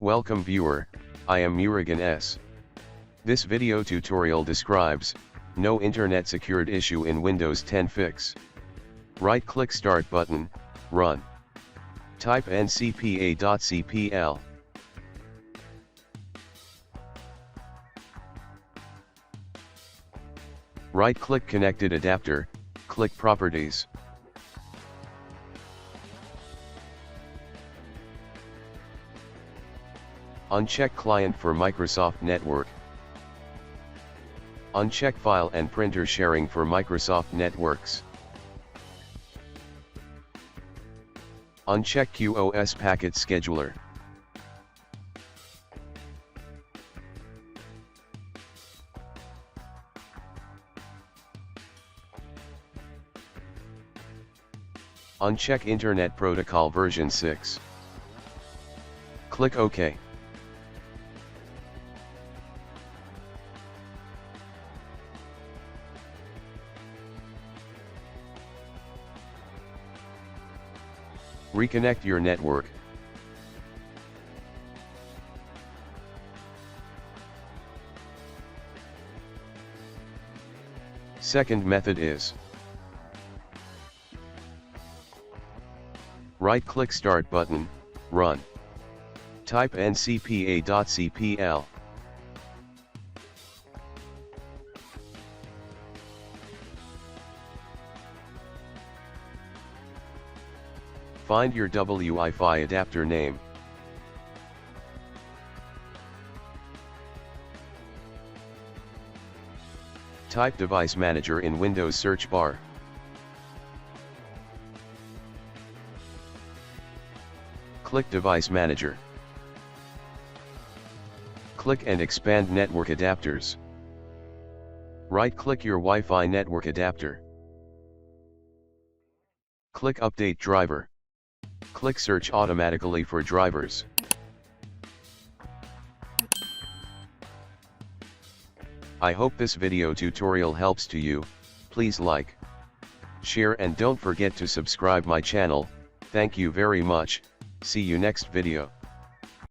Welcome viewer, I am Murugan S. This video tutorial describes, no internet secured issue in Windows 10 fix. Right-click Start button, Run. Type ncpa.cpl. Right-click Connected Adapter, click Properties. Uncheck Client for Microsoft Network. Uncheck File and Printer Sharing for Microsoft Networks. Uncheck QoS Packet Scheduler. Uncheck Internet Protocol version 6. Click OK. Reconnect your network. Second method is right-click Start button, Run. Type ncpa.cpl. Find your Wi-Fi adapter name. Type Device Manager in Windows search bar. Click Device Manager. Click and expand Network Adapters. Right-click your Wi-Fi network adapter. Click Update Driver. Click Search automatically for drivers. I hope this video tutorial helps to you. Please like, share and don't forget to subscribe my channel. Thank you very much. See you next video.